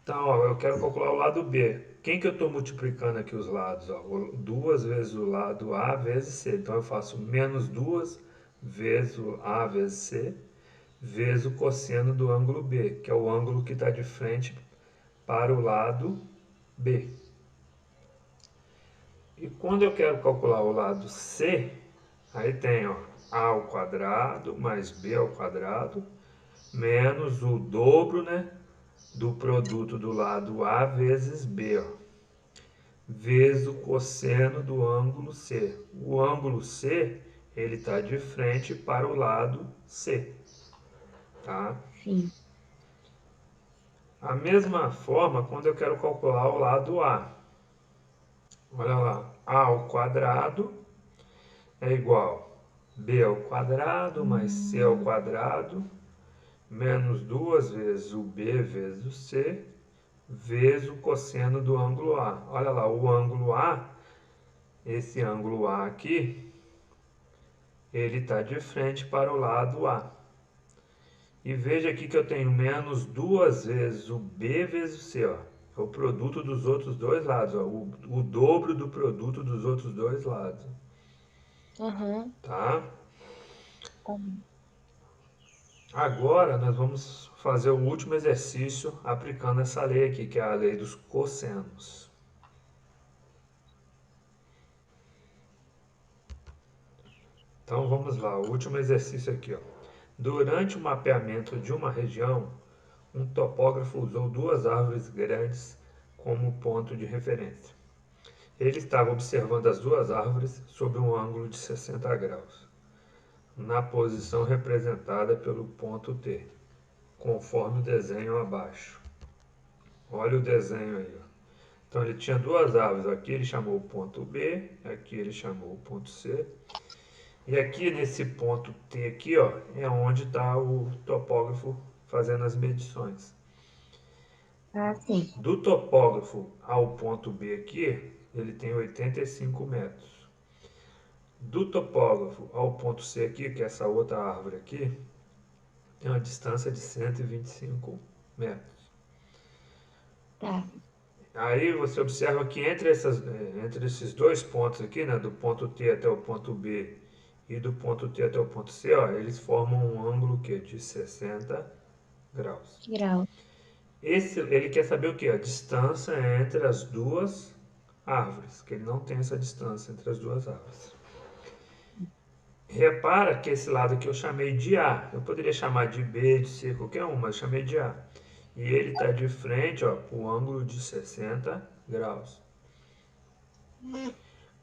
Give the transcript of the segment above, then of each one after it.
Então, ó, eu quero calcular o lado B. Quem que eu estou multiplicando aqui os lados? Ó? 2 vezes o lado A vezes C. Então, eu faço menos 2 vezes o A vezes C, vezes o cosseno do ângulo B, que é o ângulo que está de frente para o lado B. E quando eu quero calcular o lado C, aí tem ó, A ao quadrado mais B ao quadrado, menos o dobro, né, do produto do lado A vezes B, ó, vezes o cosseno do ângulo C. O ângulo C, ele está de frente para o lado C, tá? Sim. A mesma forma, quando eu quero calcular o lado A, olha lá, A ao quadrado é igual B ao quadrado mais C ao quadrado menos duas vezes o B vezes o C vezes o cosseno do ângulo A. Olha lá, o ângulo A, esse ângulo A aqui, ele está de frente para o lado A. E veja aqui que eu tenho menos duas vezes o B vezes o C, ó. É o produto dos outros dois lados, ó. O dobro do produto dos outros dois lados, Aham. tá? Tá bom. Agora nós vamos fazer o último exercício aplicando essa lei aqui, que é a lei dos cossenos. Então vamos lá, o último exercício aqui, ó. Durante o mapeamento de uma região, um topógrafo usou duas árvores grandes como ponto de referência. Ele estava observando as duas árvores sob um ângulo de 60 graus, na posição representada pelo ponto T, conforme o desenho abaixo. Olha o desenho aí, ó. Então ele tinha duas árvores, aqui ele chamou o ponto B, aqui ele chamou o ponto C. E aqui nesse ponto T aqui, ó, é onde está o topógrafo fazendo as medições. Ah, sim. Do topógrafo ao ponto B aqui, ele tem 85 metros. Do topógrafo ao ponto C aqui, que é essa outra árvore aqui, tem uma distância de 125 metros. Tá. Aí você observa que entre esses dois pontos aqui, né, do ponto T até o ponto B e do ponto T até o ponto C, ó, eles formam um ângulo que, de 60 graus. Grau. Ele quer saber o que? A distância entre as duas árvores, que ele não tem essa distância entre as duas árvores. Repara que esse lado aqui eu chamei de A. Eu poderia chamar de B, de C, qualquer um, mas eu chamei de A. E ele está de frente para o ângulo de 60 graus.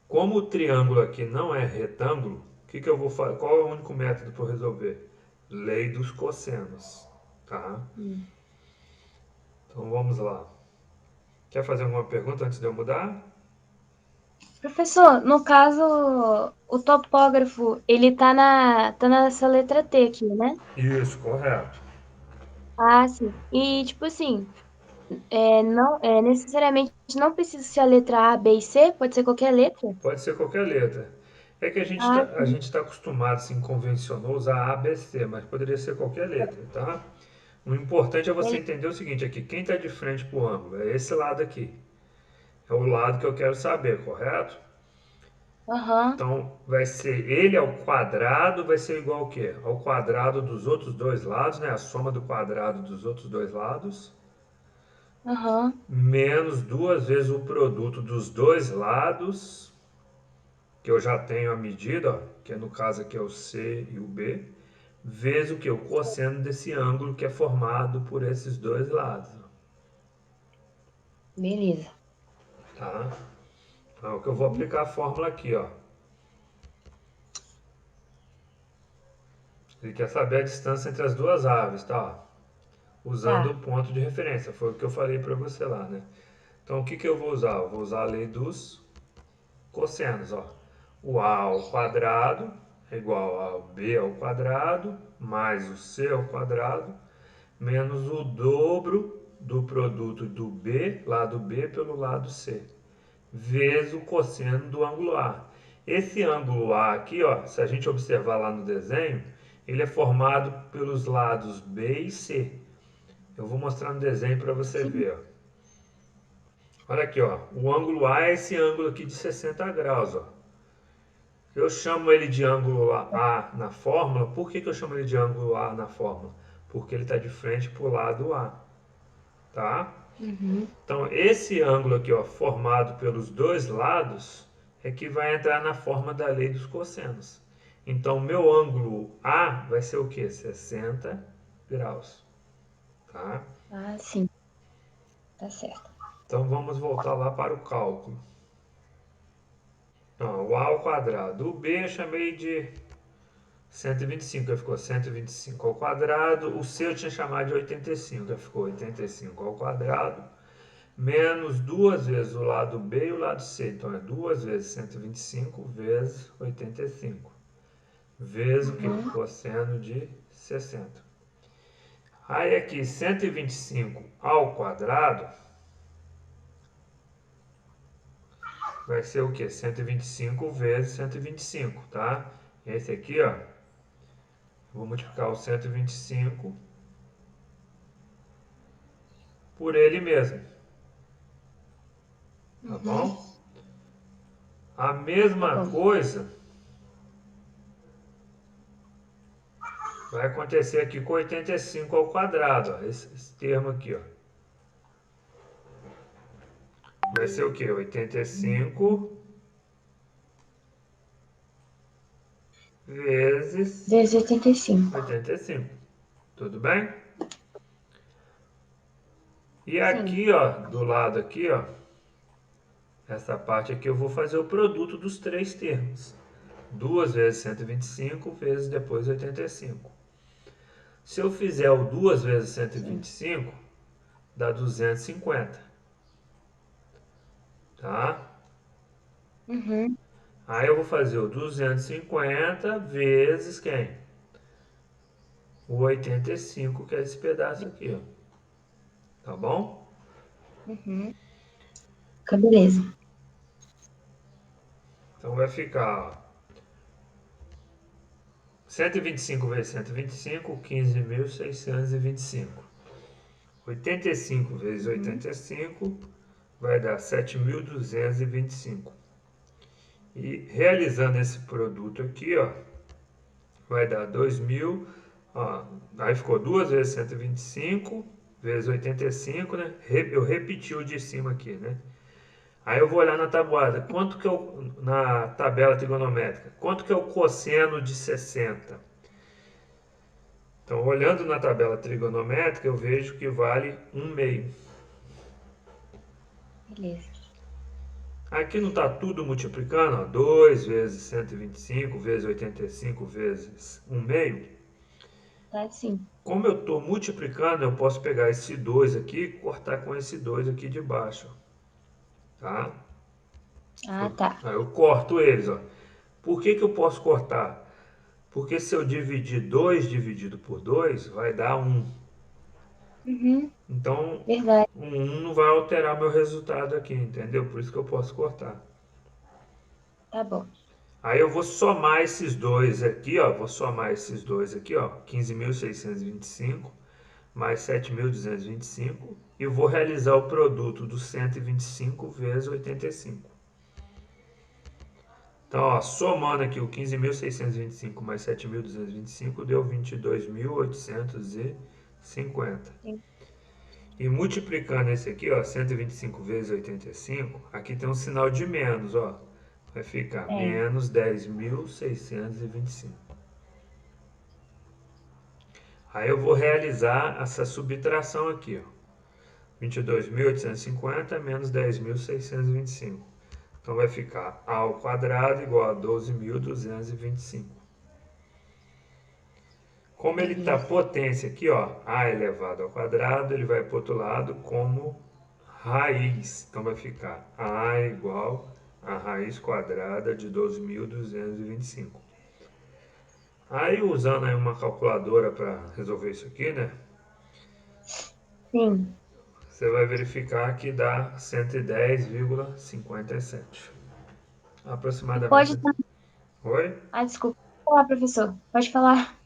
Como o triângulo aqui não é retângulo, o que, que eu vou fazer? Qual é o único método para resolver? Lei dos cossenos. Tá? Hum. Então vamos lá. Quer fazer alguma pergunta antes de eu mudar? Professor, no caso, o topógrafo, ele tá nessa letra T aqui, né? Isso, correto. Ah, sim. E, tipo assim, não, necessariamente não precisa ser a letra A, B e C, pode ser qualquer letra? Pode ser qualquer letra. É que Ah, a sim. gente tá acostumado, assim, convencionou usar A, B, C, mas poderia ser qualquer letra, tá? O importante é você Beleza. entender o seguinte aqui, quem está de frente para o ângulo? É esse lado aqui. É o lado que eu quero saber, correto? Aham, Então, vai ser ele ao quadrado, vai ser igual ao quê? Ao quadrado dos outros dois lados, né? A soma do quadrado dos outros dois lados, aham. menos duas vezes o produto dos dois lados, que eu já tenho a medida, ó, que no caso aqui é o C e o B, vezes o que? O cosseno desse ângulo que é formado por esses dois lados, Beleza. tá? Então, o que eu vou aplicar a fórmula aqui, ó. Ele quer saber a distância entre as duas árvores, tá? Usando o Tá. ponto de referência. Foi o que eu falei para você lá, né? Então, o que, que eu vou usar? Eu vou usar a lei dos cossenos, ó. O A ao quadrado é igual ao B ao quadrado, mais o C ao quadrado, menos o dobro do produto do B, lado B, pelo lado C, vezes o cosseno do ângulo A. Esse ângulo A aqui, ó, se a gente observar lá no desenho, ele é formado pelos lados B e C. Eu vou mostrar no desenho para você Sim. ver, ó. Olha aqui, ó. O ângulo A é esse ângulo aqui de 60 graus, ó. Eu chamo ele de ângulo A na fórmula. Por que eu chamo ele de ângulo A na fórmula? Porque ele está de frente para o lado A, tá? Uhum. Então, esse ângulo aqui, ó, formado pelos dois lados, é que vai entrar na forma da lei dos cossenos. Então, meu ângulo A vai ser o quê? 60 graus, tá? Ah, sim. Tá certo. Então, vamos voltar lá para o cálculo. Então, o A ao quadrado. O B eu chamei de 125, aí ficou 125 ao quadrado. O C eu tinha chamado de 85, aí ficou 85 ao quadrado. Menos duas vezes o lado B e o lado C. Então é duas vezes 125 vezes 85. Vezes o que? O Uhum. cosseno de 60. Aí aqui 125 ao quadrado vai ser o que? 125 vezes 125, tá? Esse aqui, ó, vou multiplicar o 125 por ele mesmo, tá Uhum. bom? A Tá mesma bom. coisa vai acontecer aqui com 85 ao quadrado, ó, esse termo aqui, ó. Vai ser o quê? 85 vezes Vezes 85. 85. Tudo bem? E Sim. aqui, ó, do lado aqui, ó, essa parte aqui eu vou fazer o produto dos três termos. 2 vezes 125 vezes depois 85. Se eu fizer o 2 vezes Sim. 125, dá 250, tá? Uhum. Aí eu vou fazer o 250 vezes quem? O 85, que é esse pedaço aqui, ó. Tá bom? Uhum. Fica beleza. Então vai ficar, ó, 125 vezes 125, 15.625. 85 vezes Uhum. 85 vai dar 7.225. E realizando esse produto aqui, ó, vai dar 2.000. Ó, aí ficou 2 vezes 125 vezes 85, né? Eu repeti o de cima aqui, né? Aí eu vou olhar na tabuada, quanto que é na tabela trigonométrica, quanto que é o cosseno de 60? Então, olhando na tabela trigonométrica, eu vejo que vale 1/2. Beleza. Aqui não está tudo multiplicando, ó, 2 vezes 125 vezes 85 vezes 1/2. Tá sim. Como eu estou multiplicando, eu posso pegar esse 2 aqui e cortar com esse 2 aqui de baixo, tá? Ah, tá. Aí eu corto eles, ó. Por que que eu posso cortar? Porque se eu dividir 2 dividido por 2, vai dar 1. Uhum. Então, Verdade. o 1 não vai alterar meu resultado aqui, entendeu? Por isso que eu posso cortar. Tá bom. Aí eu vou somar esses dois aqui, ó. Vou somar esses dois aqui, ó. 15.625 mais 7.225 e vou realizar o produto do 125 vezes 85. Então, ó, somando aqui o 15.625 mais 7.225 deu 22.850. Sim. E multiplicando esse aqui, ó, 125 vezes 85, aqui tem um sinal de menos, ó. Vai ficar É. menos 10.625. Aí eu vou realizar essa subtração aqui, ó. 22.850 menos 10.625. Então vai ficar A ao quadrado igual a 12.225. Como ele está Beleza. potência aqui, ó, A elevado ao quadrado, ele vai para o outro lado como raiz. Então vai ficar A igual a raiz quadrada de 12.225. Aí usando aí uma calculadora para resolver isso aqui, né? Sim. Você vai verificar que dá 110,57. E pode Aproximadamente. estar. Oi? Ah, desculpa. Pode falar, professor. Pode falar.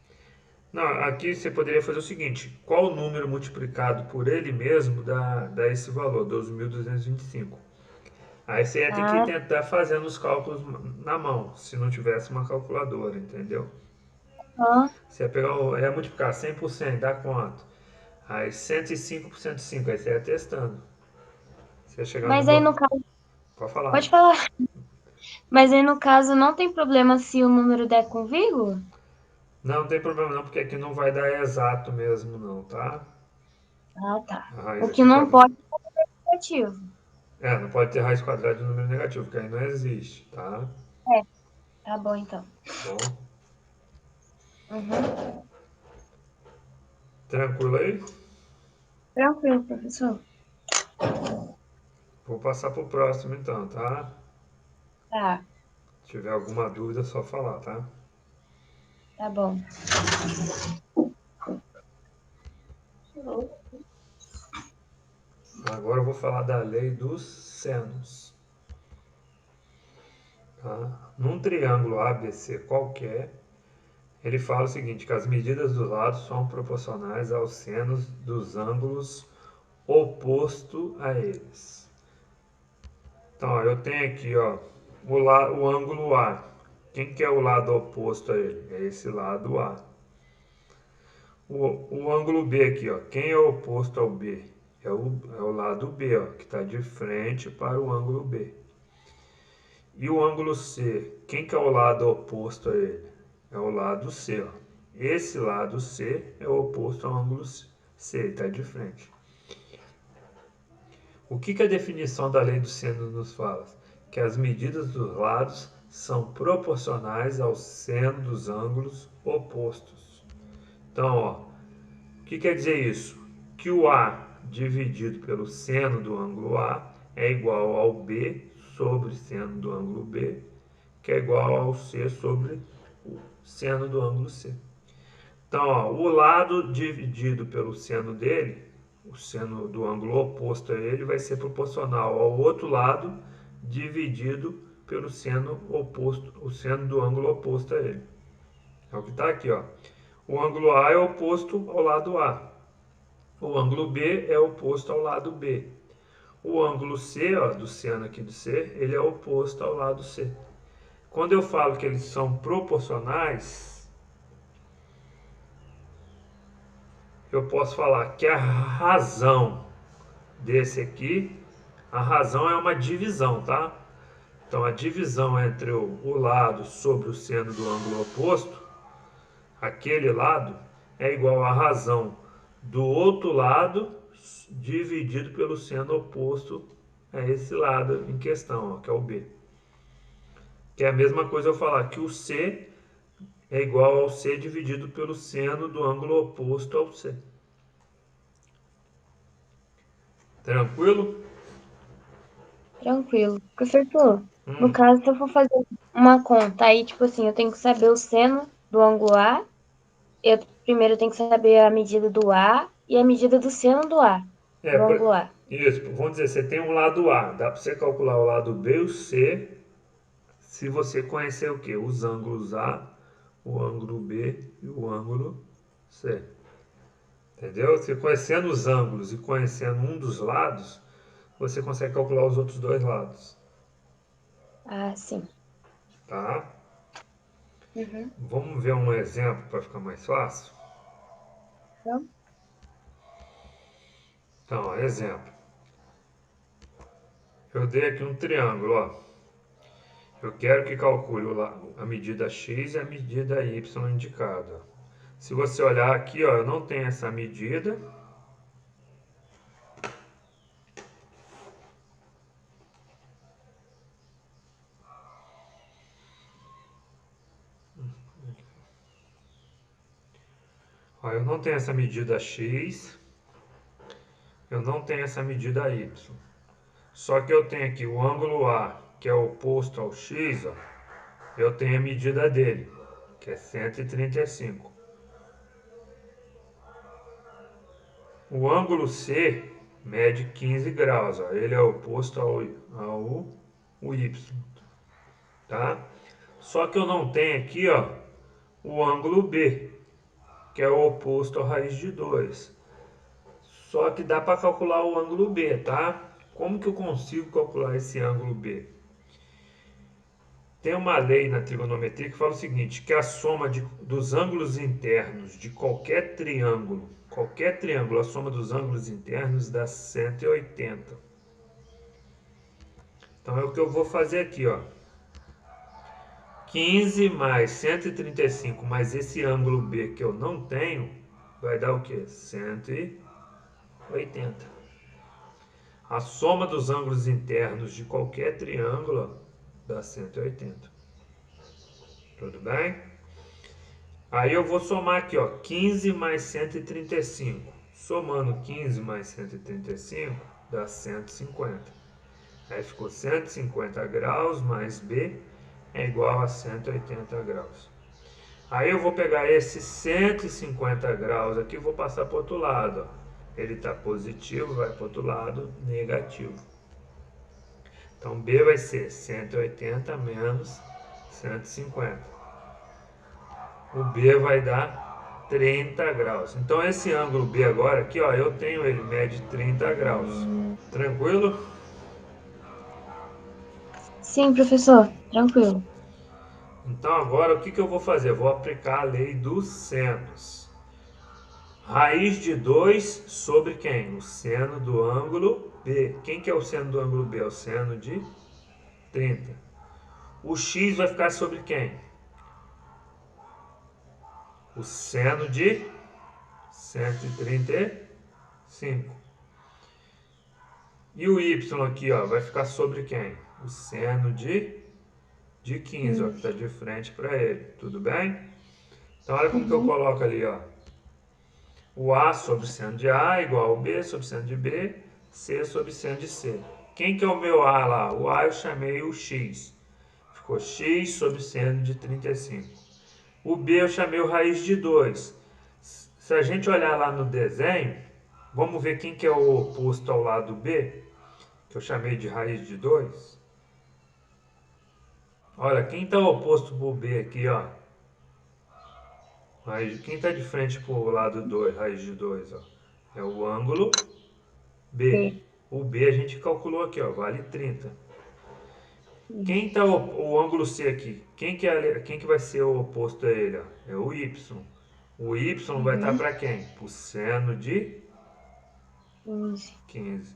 Não, aqui você poderia fazer o seguinte: qual número multiplicado por ele mesmo dá esse valor, 12.225? Aí você ia ter que Ah, tentar fazendo os cálculos na mão, se não tivesse uma calculadora, entendeu? ah. Você ia pegar, ia multiplicar 100 por 100, dá quanto? Aí 105 por 105, aí você ia testando. Você ia chegar no... Mas aí no caso, Pode falar. pode falar. Mas aí no caso não tem problema se o número der com vírgula? Não, não tem problema não, porque aqui não vai dar exato mesmo não, tá? Ah, tá. A O raiz que aqui não quadrada. pode é negativo. É, não pode ter raiz quadrada de número negativo, porque aí não existe, tá? É, tá bom então. Tá bom? Uhum. Tranquilo aí? Tranquilo, professor. Vou passar pro próximo então, tá? Tá, Se tiver alguma dúvida, é só falar, tá? tá bom. Agora eu vou falar da lei dos senos, tá? Num triângulo ABC qualquer, ele fala o seguinte, que as medidas dos lados são proporcionais aos senos dos ângulos oposto a eles. Então, ó, eu tenho aqui, ó, o ângulo A. Quem que é o lado oposto a ele? É esse lado A. O ângulo B aqui, ó, quem é o oposto ao B? É o lado B, ó, que está de frente para o ângulo B. E o ângulo C, quem que é o lado oposto a ele? É o lado C, ó. Esse lado C é o oposto ao ângulo C, ele está de frente. O que a definição da lei do seno nos fala? Que as medidas dos lados são proporcionais ao seno dos ângulos opostos. Então, ó, o que quer dizer isso? Que o A dividido pelo seno do ângulo A é igual ao B sobre seno do ângulo B, que é igual ao C sobre o seno do ângulo C. Então, ó, o lado dividido pelo seno dele, o seno do ângulo oposto a ele, vai ser proporcional ao outro lado dividido pelo seno oposto, o seno do ângulo oposto a ele. É o que está aqui, ó. O ângulo A é oposto ao lado A. O ângulo B é oposto ao lado B. O ângulo C, ó, do seno aqui do C, ele é oposto ao lado C. Quando eu falo que eles são proporcionais, eu posso falar que a razão desse aqui, a razão é uma divisão, tá? Então a divisão entre o lado sobre o seno do ângulo oposto, aquele lado, é igual à razão do outro lado dividido pelo seno oposto a esse lado em questão, ó, que é o B. Que é a mesma coisa eu falar que o C é igual ao C dividido pelo seno do ângulo oposto ao C. Tranquilo? Tranquilo. Professor, no Hum. caso, se eu for fazer uma conta, aí, tipo assim, eu tenho que saber o seno do ângulo A. Eu primeiro tenho que saber a medida do A e a medida do seno do A, É, do ângulo A. isso, vamos dizer, você tem um lado A, dá para você calcular o lado B e o C, se você conhecer o que? Os ângulos A, o ângulo B e o ângulo C. Entendeu? Você conhecendo os ângulos e conhecendo um dos lados, você consegue calcular os outros dois lados. Ah, sim. Tá? Uhum. Vamos ver um exemplo para ficar mais fácil? Então, Então, ó, exemplo. Eu dei aqui um triângulo, ó. Eu quero que calcule a medida x e a medida y indicada. Se você olhar aqui, ó, eu não tenho essa medida. Ó, eu não tenho essa medida x, eu não tenho essa medida y. Só que eu tenho aqui o ângulo A, que é oposto ao x, ó, eu tenho a medida dele, que é 135. O ângulo C mede 15 graus, ó, ele é oposto ao y, tá? Só que eu não tenho aqui, ó, o ângulo B. que é o oposto à raiz de 2. Só que dá para calcular o ângulo B, tá? Como que eu consigo calcular esse ângulo B? Tem uma lei na trigonometria que fala o seguinte, que a soma dos ângulos internos de qualquer triângulo, a soma dos ângulos internos dá 180. Então é o que eu vou fazer aqui, ó. 15 mais 135 mais esse ângulo B que eu não tenho, vai dar o quê? 180. A soma dos ângulos internos de qualquer triângulo dá 180. Tudo bem? Aí eu vou somar aqui, ó, 15 mais 135. Somando 15 mais 135 dá 150. Aí ficou 150 graus mais B é igual a 180 graus. Aí eu vou pegar esse 150 graus aqui e vou passar para o outro lado. Ó. Ele está positivo, vai para o outro lado, negativo. Então B vai ser 180 menos 150. O B vai dar 30 graus. Então esse ângulo B agora aqui, ó, eu tenho ele mede 30 graus. Tranquilo? Sim, professor, tranquilo. Então agora o que eu vou fazer? Eu vou aplicar a lei dos senos. Raiz de 2 sobre quem? O seno do ângulo B. Quem que é o seno do ângulo B? É o seno de 30. O x vai ficar sobre quem? O seno de 135. E o y aqui, ó, vai ficar sobre quem? O seno de 15, ó, que está de frente para ele. Tudo bem? Então olha como que eu coloco ali, ó. O A sobre seno de A igual ao B sobre seno de B, C sobre seno de C. Quem que é o meu A lá? O A eu chamei o X. Ficou X sobre seno de 35. O B eu chamei o raiz de 2. Se a gente olhar lá no desenho, vamos ver quem que é o oposto ao lado B, que eu chamei de raiz de 2. Olha, quem está oposto para o B aqui, ó. Quem está de frente para o lado 2, raiz de 2, ó, é o ângulo B. O B a gente calculou aqui, ó, vale 30. Quem está o ângulo C aqui? Quem que vai ser o oposto a ele? Ó? É o Y. O Y vai estar para quem? Para o seno de 15.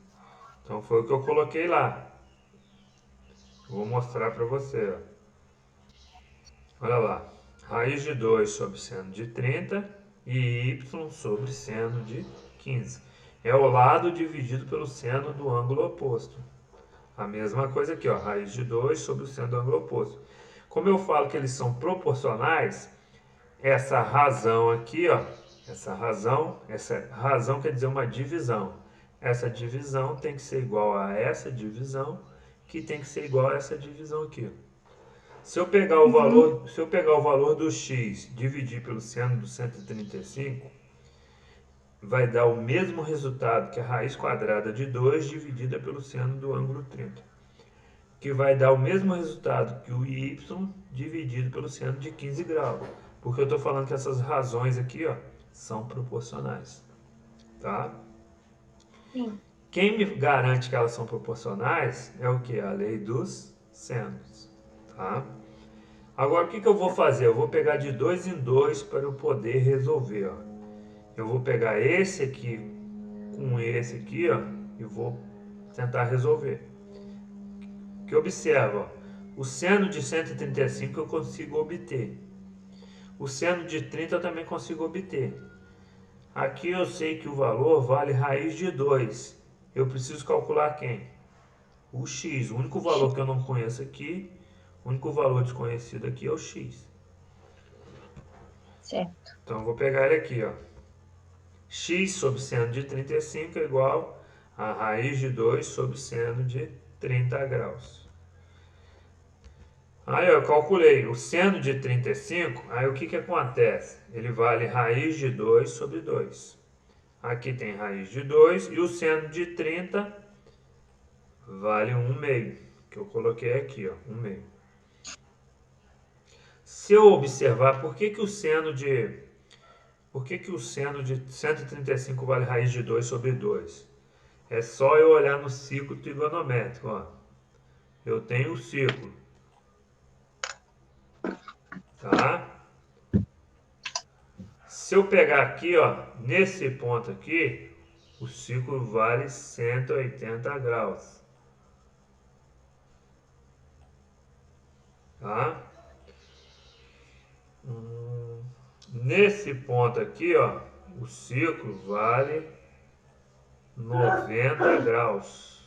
Então foi o que eu coloquei lá. Vou mostrar para você. Ó. Olha lá. Raiz de 2 sobre seno de 30 e y sobre seno de 15. É o lado dividido pelo seno do ângulo oposto. A mesma coisa aqui, ó, raiz de 2 sobre o seno do ângulo oposto. Como eu falo que eles são proporcionais, essa razão aqui, ó, essa razão quer dizer uma divisão. Essa divisão tem que ser igual a essa divisão, que tem que ser igual a essa divisão aqui. Se eu pegar o valor do x dividir pelo seno do 135, vai dar o mesmo resultado que a raiz quadrada de 2 dividida pelo seno do ângulo 30. Que vai dar o mesmo resultado que o y dividido pelo seno de 15 graus. Porque eu estou falando que essas razões aqui, ó, são proporcionais. Tá? Sim. Quem me garante que elas são proporcionais é o que? A lei dos senos. Tá? Agora o que eu vou fazer? Eu vou pegar de 2 em 2 para eu poder resolver. Ó. Eu vou pegar esse aqui com esse aqui, ó, e vou tentar resolver. Que observa, ó, o seno de 135 eu consigo obter. O seno de 30 eu também consigo obter. Aqui eu sei que o valor vale raiz de 2. Eu preciso calcular quem? O x. O único valor que eu não conheço aqui, o único valor desconhecido aqui é o x. Certo. Então eu vou pegar ele aqui, ó. X sobre seno de 35 é igual a raiz de 2 sobre seno de 30 graus. Aí eu calculei o seno de 35, aí o que acontece? Ele vale raiz de 2 sobre 2. Aqui tem raiz de 2 e o seno de 30 vale 1 meio, que eu coloquei aqui, ó, 1 meio. Se eu observar, por que o seno de Por que o seno de 135 vale raiz de 2 sobre 2? É só eu olhar no ciclo trigonométrico, ó. Eu tenho o ciclo, tá? Se eu pegar aqui, ó, nesse ponto aqui, o ciclo vale 180 graus, tá? Nesse ponto aqui, ó, o ciclo vale 90 graus.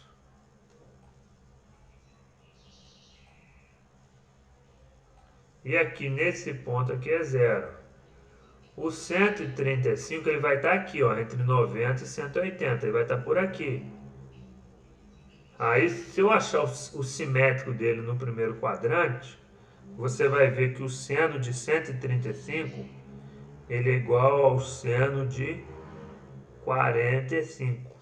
E aqui nesse ponto aqui é zero. O 135 ele vai estar aqui, ó, entre 90 e 180, ele vai estar por aqui. Aí, se eu achar o simétrico dele no primeiro quadrante, você vai ver que o seno de 135 ele é igual ao seno de 45.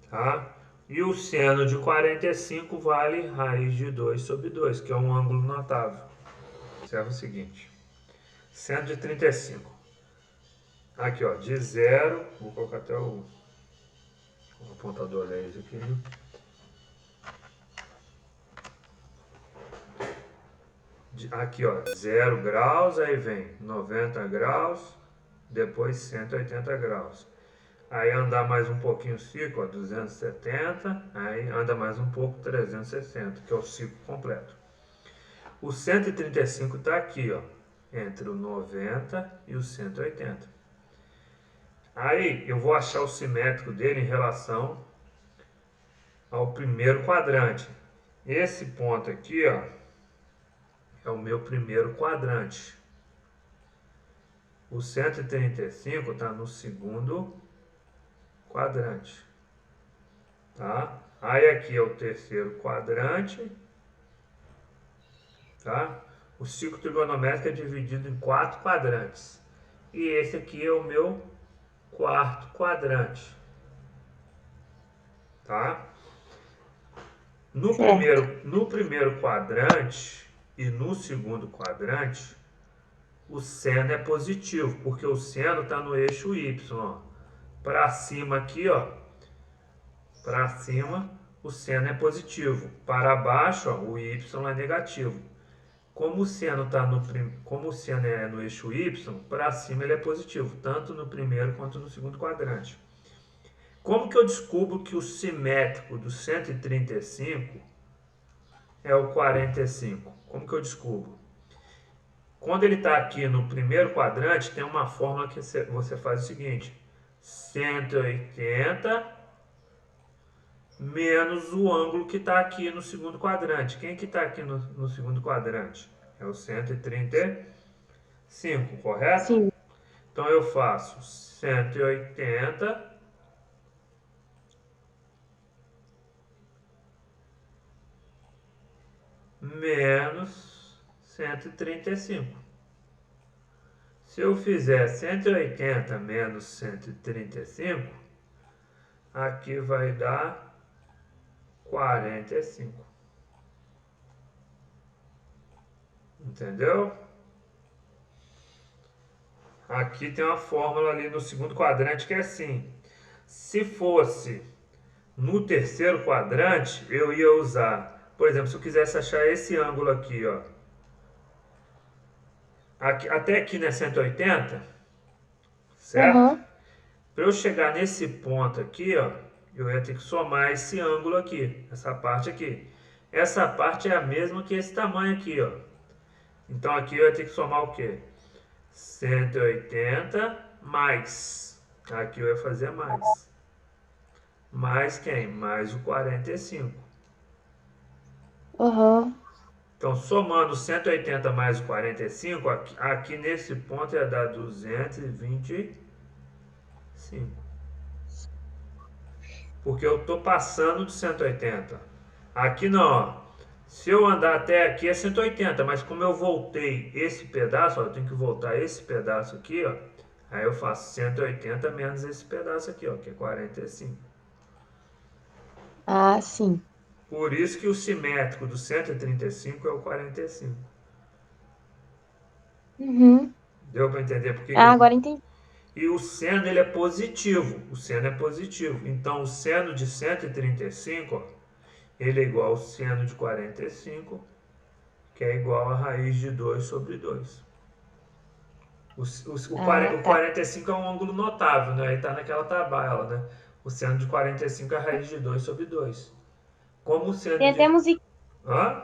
Tá? E o seno de 45 vale raiz de 2 sobre 2, que é um ângulo notável. Observa o seguinte. Seno de 35. Aqui, ó, de 0, vou colocar até o apontador laser aqui. Aqui, ó, 0 graus, aí vem 90 graus, depois 180 graus. Aí andar mais um pouquinho o ciclo, ó, 270, aí anda mais um pouco, 360, que é o ciclo completo. O 135 está aqui, ó, entre o 90 e o 180. Aí eu vou achar o simétrico dele em relação ao primeiro quadrante. Esse ponto aqui, ó, é o meu primeiro quadrante. O 135 está no segundo quadrante. Tá? Aí aqui é o terceiro quadrante. Tá? O ciclo trigonométrico é dividido em 4 quadrantes. E esse aqui é o meu quarto quadrante. Tá? No primeiro quadrante e no segundo quadrante, o seno é positivo, porque o seno está no eixo Y. Para cima aqui, ó, para cima o seno é positivo, para baixo, ó, o Y é negativo. Como o seno é no eixo Y, para cima ele é positivo, tanto no primeiro quanto no segundo quadrante. Como que eu descubro que o simétrico do 135 é o 45? Como que eu descubro? Quando ele está aqui no primeiro quadrante, tem uma fórmula que você faz o seguinte: 180 menos o ângulo que está aqui no segundo quadrante. Quem que está aqui no segundo quadrante? É o 135, correto? Sim. Então eu faço 180 menos 135. Se eu fizer 180 menos 135, aqui vai dar 45. Entendeu? Aqui tem uma fórmula ali no segundo quadrante que é assim. Se fosse no terceiro quadrante, eu ia usar, por exemplo, se eu quisesse achar esse ângulo aqui, ó. Aqui, até aqui, né, 180, certo? Uhum. Para eu chegar nesse ponto aqui, ó, eu ia ter que somar esse ângulo aqui, essa parte aqui. Essa parte é a mesma que esse tamanho aqui, ó. Então aqui eu ia ter que somar o quê? 180 mais. Aqui eu ia fazer mais. Mais quem? Mais o 45. Uhum. Então, somando 180 mais o 45, aqui nesse ponto ia dar 225. Porque eu estou passando de 180. Aqui não, ó. Se eu andar até aqui é 180, mas como eu voltei esse pedaço, ó, eu tenho que voltar esse pedaço aqui, ó. Aí eu faço 180 menos esse pedaço aqui, ó, que é 45. Ah, sim. Por isso que o simétrico do 135 é o 45. Uhum. Deu para entender por Ah, quê? agora entendi. E o seno ele é positivo. O seno é positivo. Então o seno de 135, ó, ele é igual ao seno de 45, que é igual a raiz de 2 sobre 2. Ah, O tá. 45 é um ângulo notável, né? Aí está naquela tabela, né? O seno de 45 é a raiz de 2 sobre 2. Como o seno Tem até de... musiquinha. Hã?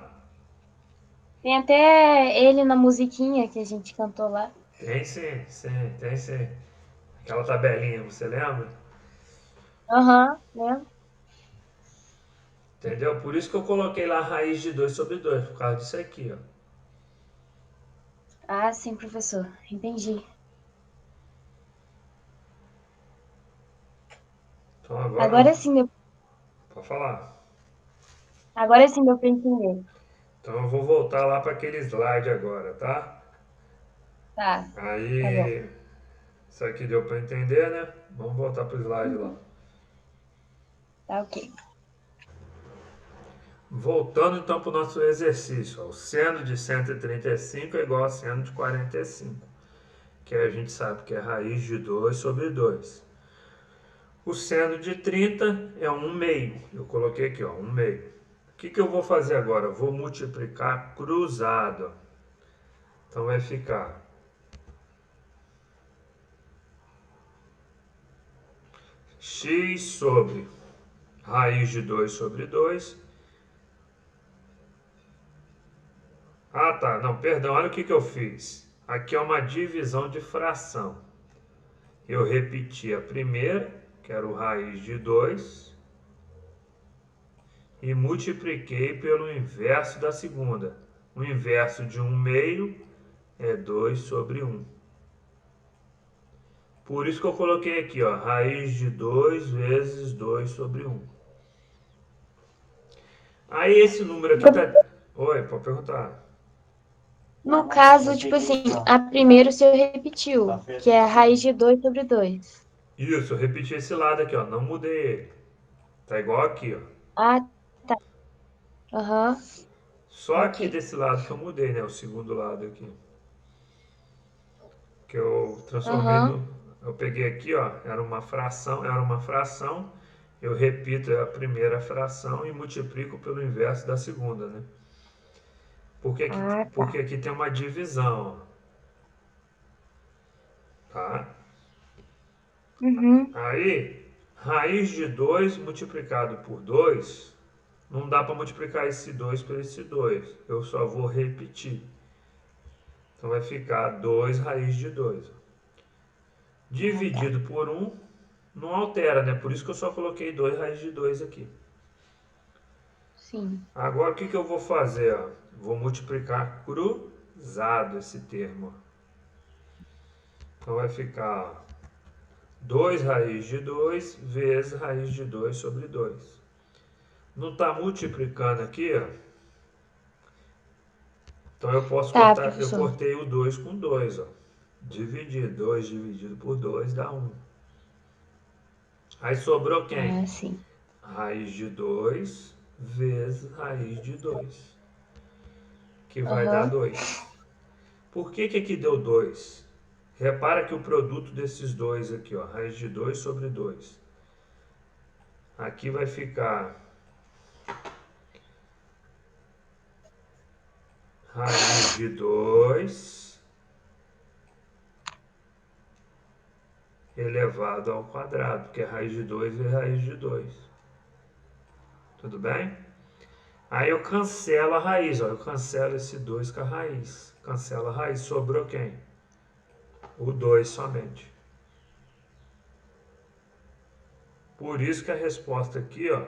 Tem até ele na musiquinha que a gente cantou lá. Tem sim, sim, tem sim. Aquela tabelinha, você lembra? Aham, né? Entendeu? Por isso que eu coloquei lá a raiz de 2 sobre 2 por causa disso aqui, ó. Ah, sim, professor. Entendi. Então agora, Agora sim deu, pode falar. agora sim deu pra entender. Então eu vou voltar lá para aquele slide agora, tá? Tá, tá bom. Aí, isso aqui deu para entender, né? Vamos voltar para o slide lá. Uhum. Tá ok. Voltando então para o nosso exercício, ó. O seno de 135 é igual a seno de 45, que a gente sabe que é raiz de 2 sobre 2. O seno de 30 é 1/2. Eu coloquei aqui, ó, 1/2. O que eu vou fazer agora? Eu vou multiplicar cruzado. Então vai ficar x sobre raiz de 2 sobre 2. Ah, tá. Não, perdão. Olha o que eu fiz. Aqui é uma divisão de fração. Eu repeti a primeira, que era o raiz de 2, e multipliquei pelo inverso da segunda. O inverso de 1/2 é 2 sobre 1. Por isso que eu coloquei aqui, ó, raiz de 2 vezes 2 sobre 1. Aí esse número aqui tá... Oi, pode perguntar. No caso, tipo assim, a primeiro o senhor repetiu, que é a raiz de 2 sobre 2. Isso, eu repeti esse lado aqui, ó, não mudei ele. Tá igual aqui, ó. Ah, tá. Aham, Só ok. aqui desse lado que eu mudei, né? O segundo lado aqui. Que eu transformei Aham. no... Eu peguei aqui, ó, era uma fração. Eu repito a primeira fração e multiplico pelo inverso da segunda, né? Ah, Porque tá. aqui tem uma divisão, ó, tá? Uhum. Aí, raiz de 2 multiplicado por 2, não dá para multiplicar esse 2 por esse 2. Eu só vou repetir. Então vai ficar 2 raiz de 2. Ah, tá. Dividido por um não altera, né? Por isso que eu só coloquei 2 raiz de 2 aqui. Sim. Agora o que eu vou fazer? Ó? Vou multiplicar cruzado esse termo. Então vai ficar 2 raiz de 2 vezes raiz de 2 sobre 2. Não está multiplicando aqui, ó. Então eu posso Tá, cortar, eu professor. cortei o 2 com 2, ó. Dividir 2 dividido por 2 dá 1. Aí sobrou quem? Ah, sim. Raiz de 2 vezes raiz de 2, que vai dar Aham. 2. Por que aqui deu 2? Repara que o produto desses dois aqui, ó, raiz de 2 sobre 2. Aqui vai ficar raiz de 2 elevado ao quadrado, que é raiz de 2 vezes raiz de 2. Tudo bem? Aí eu cancelo a raiz, ó, eu cancelo esse 2 com a raiz. Cancela a raiz, sobrou quem? O 2 somente. Por isso que a resposta aqui, ó,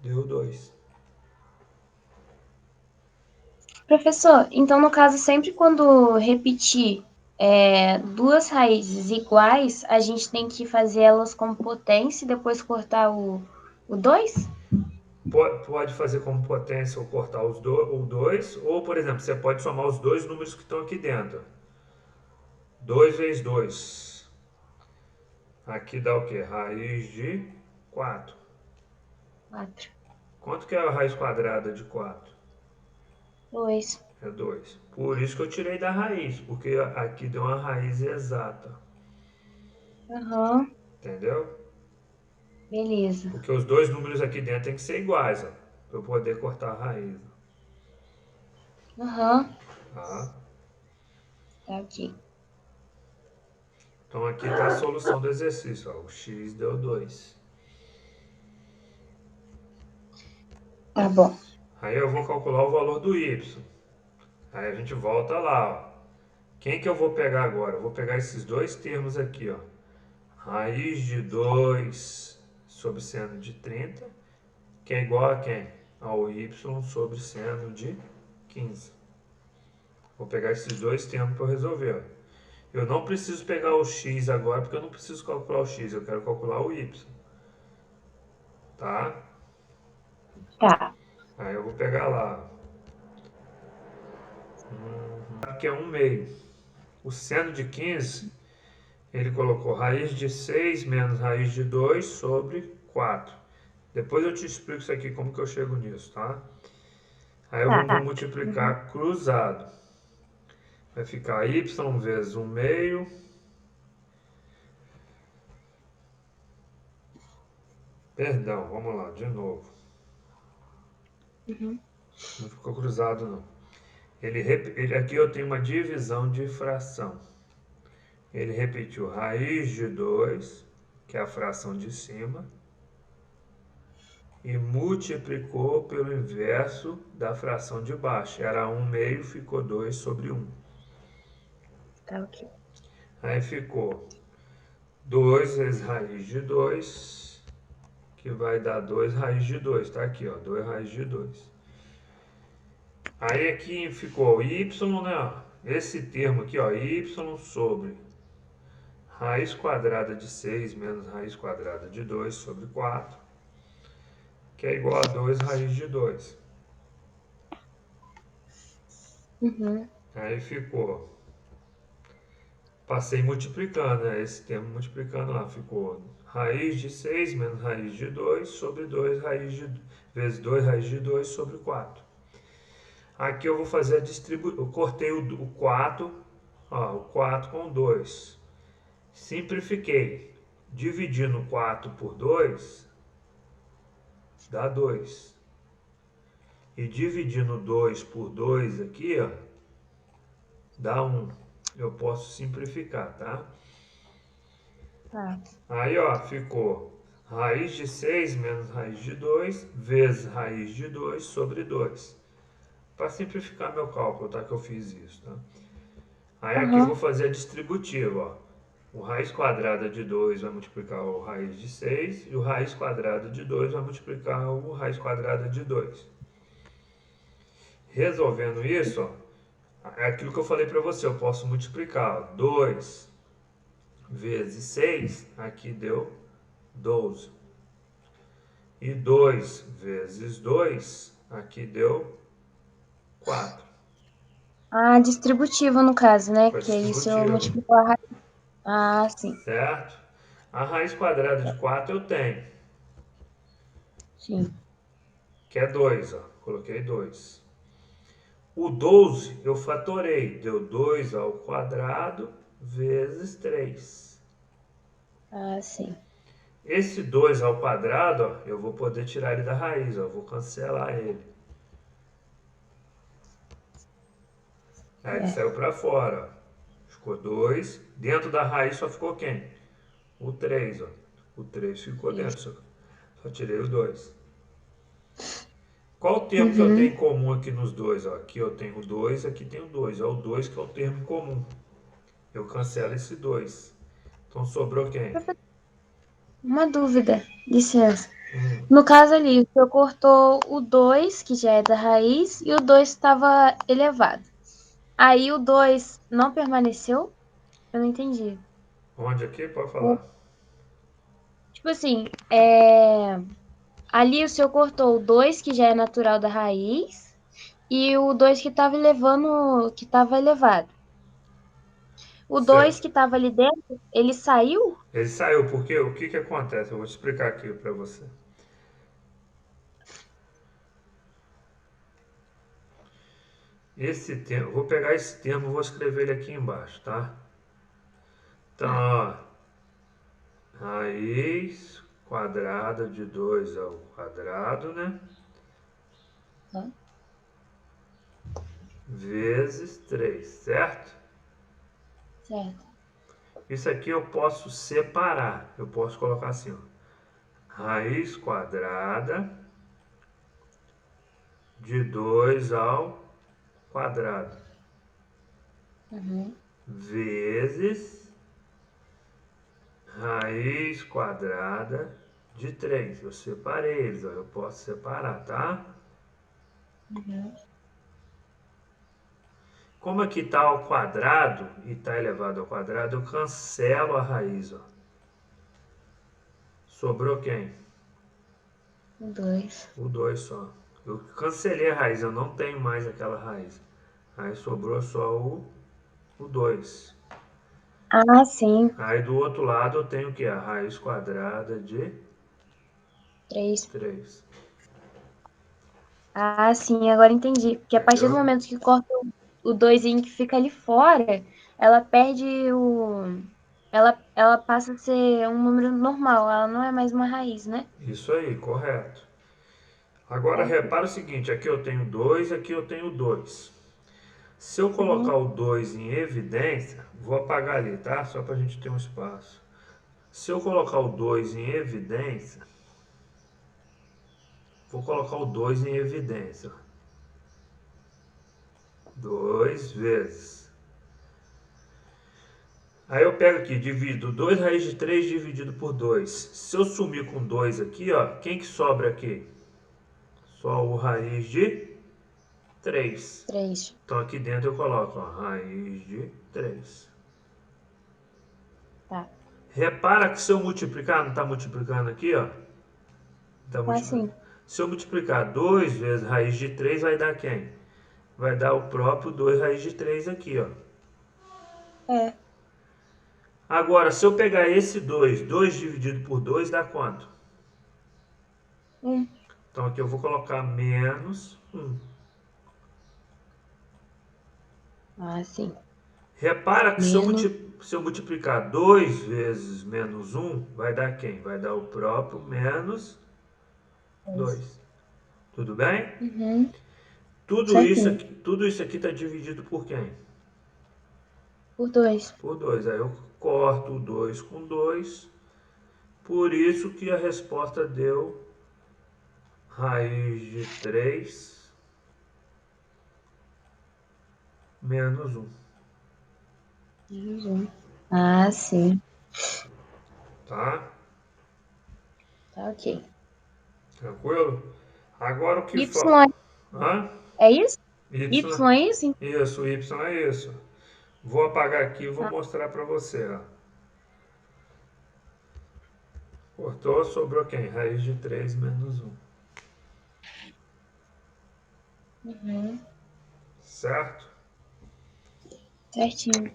deu 2. Professor, então no caso, sempre quando repetir duas raízes iguais, a gente tem que fazer elas com potência e depois cortar o 2? Pode fazer como potência ou cortar o 2, ou, por exemplo, você pode somar os dois números que estão aqui dentro. 2 vezes 2. Aqui dá o quê? Raiz de 4. 4. Quanto que é a raiz quadrada de 4? 2. É 2. Por isso que eu tirei da raiz, porque aqui deu uma raiz exata. Aham. Entendeu? Beleza. Porque os dois números aqui dentro tem que ser iguais, ó, para eu poder cortar a raiz. Aham. Tá? Tá ok. Então aqui está a solução do exercício. Ó, o x deu 2. Tá bom. Aí eu vou calcular o valor do y. Aí a gente volta lá. Ó. Quem que eu vou pegar agora? Eu vou pegar esses dois termos aqui. Ó. Raiz de 2 sobre seno de 30, que é igual a quem? Ao y sobre seno de 15. Vou pegar esses dois termos para resolver. Ó. Eu não preciso pegar o x agora, porque eu não preciso calcular o x, eu quero calcular o y. Tá? Tá. Aí eu vou pegar lá. Que é 1 meio. O seno de 15, ele colocou raiz de 6 menos raiz de 2 sobre 4. Depois eu te explico isso aqui, como que eu chego nisso, tá? Aí eu vou Tá. Uhum. multiplicar cruzado. Vai ficar y vezes 1 meio. Perdão, vamos lá, de novo. Uhum. Não ficou cruzado, não. Aqui eu tenho uma divisão de fração. Ele repetiu raiz de 2, que é a fração de cima, e multiplicou pelo inverso da fração de baixo. Era 1 meio, ficou 2 sobre 1. Tá ok. Aí ficou 2 vezes raiz de 2, que vai dar 2 raiz de 2. Tá aqui, ó, 2 raiz de 2. Aí aqui ficou y, né? Esse termo aqui, ó, y sobre raiz quadrada de 6 menos raiz quadrada de 2 sobre 4, que é igual a 2 raiz de 2. Uhum. Aí ficou, passei multiplicando, né? Esse termo multiplicando lá, ficou raiz de 6 menos raiz de 2 sobre 2 raiz de, vezes 2 raiz de 2 sobre 4. Aqui eu vou fazer a distribuição, eu cortei o 4, ó, o 4 com 2. Simplifiquei. Dividindo 4 por 2, dá 2. E dividindo 2 por 2 aqui, ó, dá 1. Eu posso simplificar, tá? Tá. Aí, ó, ficou raiz de 6 menos raiz de 2 vezes raiz de 2 sobre 2. Para simplificar meu cálculo, tá? Que eu fiz isso, tá? Aí aqui eu vou Aham. fazer a distributiva, ó. O raiz quadrada de 2 vai multiplicar o raiz de 6 e o raiz quadrada de 2 vai multiplicar o raiz quadrada de 2. Resolvendo isso, ó, é aquilo que eu falei para você, eu posso multiplicar, ó, 2 vezes 6, aqui deu 12. E 2 vezes 2, aqui deu 4. A distributiva, no caso, né? Foi Que aí se eu distributiva, multiplicar a raiz. Ah, sim. certo? A raiz quadrada de 4 eu tenho, Sim. que é 2, ó, coloquei 2. O 12 eu fatorei, deu 2 ao quadrado vezes 3. Ah, sim. Esse 2 ao quadrado, ó, eu vou poder tirar ele da raiz, ó, vou cancelar ele. Aí ele É. saiu para fora, ó. Ficou 2. Dentro da raiz só ficou quem? O 3, ó. O 3 ficou dentro, Isso. só tirei o 2. Qual o termo que eu tenho em Uhum. comum aqui nos dois? Ó? Aqui eu tenho 2, aqui tenho 2. É o 2 que é o termo em comum. Eu cancelo esse 2. Então sobrou quem? Uma dúvida, licença. Hum. No caso ali, o senhor cortou o 2 que já é da raiz, e o 2 estava elevado. Aí o 2 não permaneceu? Eu não entendi. Onde aqui? Pode O- falar. Tipo assim, ali o senhor cortou o 2 que já é natural da raiz, e o 2 que estava elevando, que estava elevado. O 2 Certo. que estava ali dentro, ele saiu? Ele saiu porque o que que acontece? Eu vou te explicar aqui para você. esse termo, vou pegar esse termo e vou escrever ele aqui embaixo, tá? Então, ó, raiz quadrada de 2 ao quadrado, né? Tá. Vezes 3, certo? Certo. Isso aqui eu posso separar. Eu posso colocar assim, ó. Raiz quadrada de 2 ao quadrado. Uhum. Vezes raiz quadrada de 3. Eu separei eles, ó. Eu posso separar, tá? Uhum. Como aqui está ao quadrado e está elevado ao quadrado, eu cancelo a raiz, ó. Sobrou quem? 2. O 2 só. Eu cancelei a raiz, eu não tenho mais aquela raiz. Aí sobrou só o 2. Ah, sim. Aí do outro lado eu tenho o que? A raiz quadrada de 3. 3. Ah, sim, agora entendi. Porque a partir do Entendeu? momento que corta o 2 que fica ali fora, ela perde o. Ela passa a ser um número normal, ela não é mais uma raiz, né? Isso aí, correto. Agora Certo. repara o seguinte, aqui eu tenho 2, aqui eu tenho 2. Se eu colocar Uhum. o 2 em evidência, vou apagar ali, tá? Só para a gente ter um espaço. Se eu colocar o 2 em evidência, vou colocar o 2 em evidência. 2 vezes. Aí eu pego aqui, divido 2 raiz de 3 dividido por 2. Se eu sumir com 2 aqui, ó, quem que sobra aqui? Só o raiz de 3. 3. Então aqui dentro eu coloco, ó, raiz de 3. Tá. Repara que se eu multiplicar, não está multiplicando aqui, ó? Tá Tá multiplicando. sim. Se eu multiplicar 2 vezes raiz de 3, vai dar quem? Vai dar o próprio 2 raiz de 3 aqui, ó. É. Agora, se eu pegar esse 2, 2 dividido por 2 dá quanto? 1. Então aqui eu vou colocar menos 1. Ah, sim. Repara que Menos se eu multiplicar 2 vezes menos 1, vai dar quem? Vai dar o próprio menos 2. 2. Tudo bem? Uhum. Certinho. Tudo isso aqui está dividido por quem? Por 2. Por 2. Aí eu corto o 2 com 2. Por isso que a resposta deu raiz de 3 menos 1. Menos 1. Ah, sim. Tá? Tá ok. Tranquilo? Agora o que Y falta? Hã? é isso? Y Y. é isso? Isso, Y é isso. Vou apagar aqui e vou Ah, mostrar para você. Ó. Cortou, sobrou quem? Raiz de 3 menos 1. uhum. Certo? Certinho.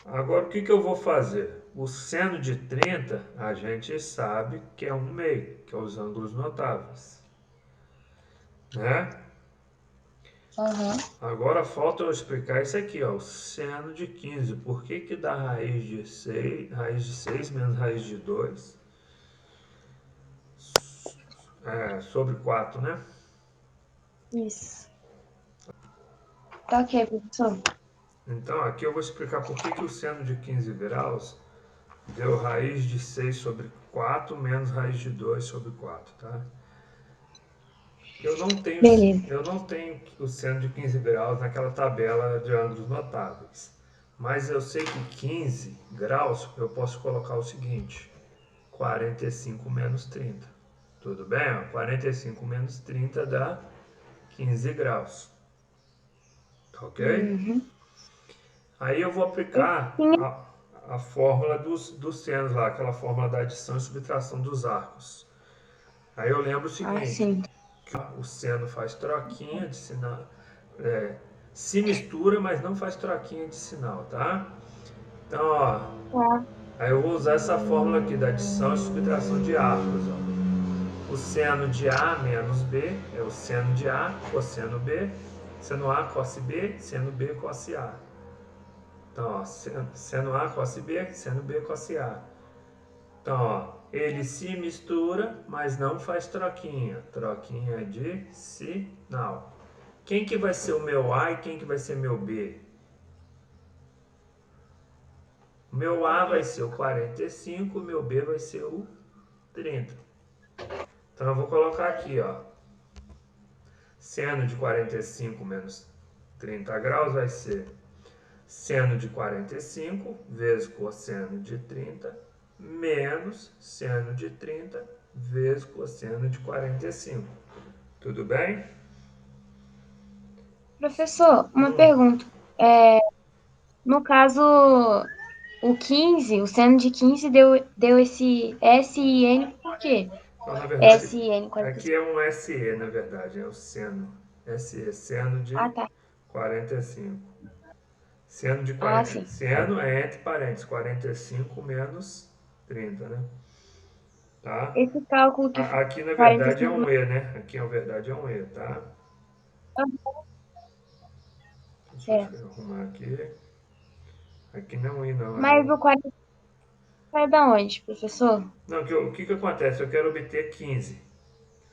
Agora o que eu vou fazer? O seno de 30 a gente sabe que é 1/2, que é os ângulos notáveis. Né? Aham. Agora falta eu explicar isso aqui, ó, o seno de 15. Por que que dá raiz de 6 menos raiz de 2 sobre 4, né? Isso. Tá ok, professor. Então aqui eu vou explicar por que que o seno de 15 graus deu raiz de 6 sobre 4 menos raiz de 2 sobre 4, tá? Beleza. Eu não tenho o seno de 15 graus naquela tabela de ângulos notáveis. Mas eu sei que 15 graus eu posso colocar o seguinte: 45 menos 30. Tudo bem? Ó, 45 menos 30 dá 15 graus. Ok? Uhum. Aí eu vou Eu aplicar tinha... a fórmula dos senos lá, aquela fórmula da adição e subtração dos arcos. Aí eu lembro o Ah, seguinte: sim. o seno faz troquinha de sinal, se mistura, mas não faz troquinha de sinal, tá? Então, ó, Tá. aí eu vou usar essa fórmula aqui da adição e subtração de arcos, ó. O seno de A menos B é o seno de A, cosseno B, Seno A, cosse B, seno B, cosse A. Então, ó, seno A, cosse B, seno B, cosse A. Então, ó, ele se mistura, mas não faz troquinha. Troquinha de sinal. Quem que vai ser o meu A e quem que vai ser meu B? O meu A vai ser o 45, o meu B vai ser o 30. Então, eu vou colocar aqui, ó. Seno de 45 menos 30 graus vai ser seno de 45 vezes cosseno de 30 menos seno de 30 vezes cosseno de 45. Tudo bem? Professor, uma pergunta. No caso, o 15, o seno de 15 deu esse SIN por quê? Então, na verdade, SIN aqui 45. é um SE, na verdade, é o seno. SE, seno Ah, de tá. 45. Seno de Ah, 40. sim. Seno é entre parênteses, 45 menos 30, né? Tá? Esse cálculo que Aqui, na verdade, é 45 um E, né? Aqui, na verdade, é um E, tá? Deixa é. eu arrumar aqui. Aqui não é um I, não. É Mas um... o 40 sai da onde, professor? Não, o que que acontece? Eu quero obter 15.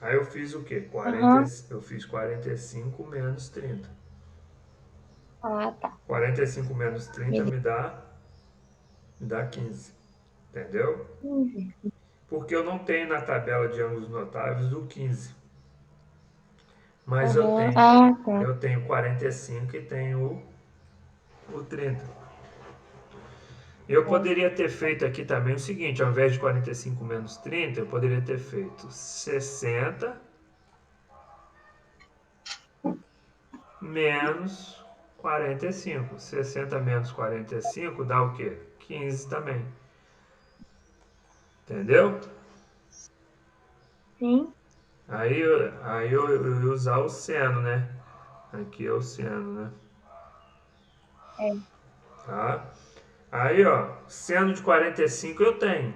Aí eu fiz o quê? 40, Aham. eu fiz 45 menos 30. Ah, tá. 45 menos 30 Beleza. me dá 15. Entendeu? 15. Porque eu não tenho na tabela de ângulos notáveis o 15. Mas eu Aham. tenho, Ah, tá. eu tenho 45 e tenho o 30. Eu poderia ter feito aqui também o seguinte, ao invés de 45 menos 30, eu poderia ter feito 60 menos 45. 60 menos 45 dá o quê? 15 também. Entendeu? Sim. Aí eu ia usar o seno, né? Aqui é o seno, né? É. Tá? Aí, ó, seno de 45 eu tenho.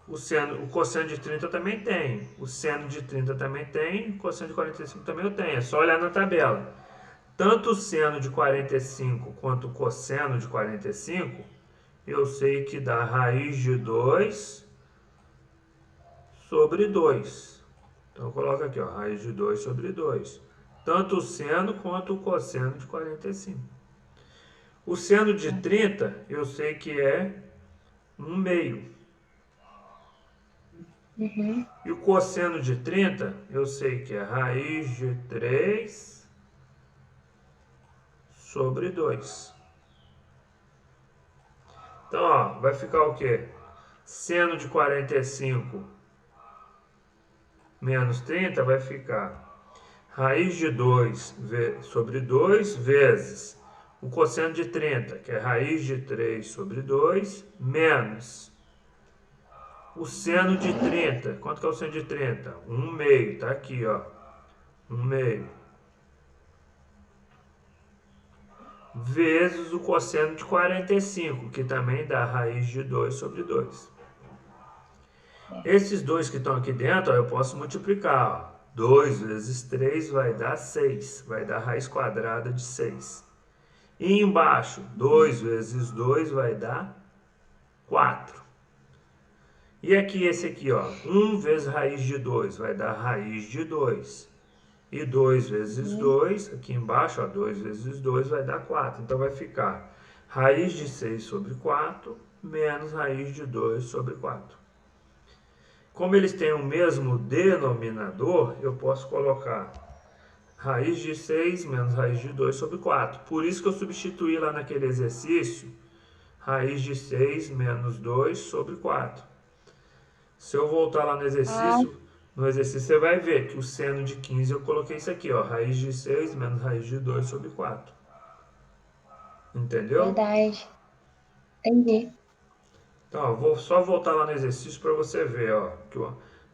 O cosseno de 30 eu também tenho. O seno de 30 também tem. O cosseno de 45 também eu tenho. É só olhar na tabela. Tanto o seno de 45 quanto o cosseno de 45, eu sei que dá raiz de 2 sobre 2. Então eu coloco aqui, ó, raiz de 2 sobre 2. Tanto o seno quanto o cosseno de 45. O seno de 30, eu sei que é 1 meio. Uhum. E o cosseno de 30, eu sei que é raiz de 3 sobre 2. Então, ó, vai ficar o quê? Seno de 45 menos 30 vai ficar raiz de 2 sobre 2 vezes o cosseno de 30, que é raiz de 3 sobre 2, menos o seno de 30. Quanto que é o seno de 30? 1 meio, tá aqui, ó. 1 meio. Vezes o cosseno de 45, que também dá raiz de 2 sobre 2. Esses dois que estão aqui dentro, ó, eu posso multiplicar. Ó. 2 vezes 3 vai dar 6. Vai dar raiz quadrada de 6. E embaixo, 2 vezes 2 vai dar 4. E aqui esse aqui, ó, 1 vezes raiz de 2 vai dar raiz de 2. E 2 vezes 2, aqui embaixo, ó, 2 vezes 2 vai dar 4. Então vai ficar raiz de 6 sobre 4 menos raiz de 2 sobre 4. Como eles têm o mesmo denominador, eu posso colocar raiz de 6 menos raiz de 2 sobre 4. Por isso que eu substituí lá naquele exercício raiz de 6 menos 2 sobre 4. Se eu voltar lá Ah, no exercício você vai ver que o seno de 15 eu coloquei isso aqui, ó, raiz de 6 menos raiz de 2 sobre 4. Entendeu? verdade. Entendi. Então, ó, vou só voltar lá no exercício para você ver, ó,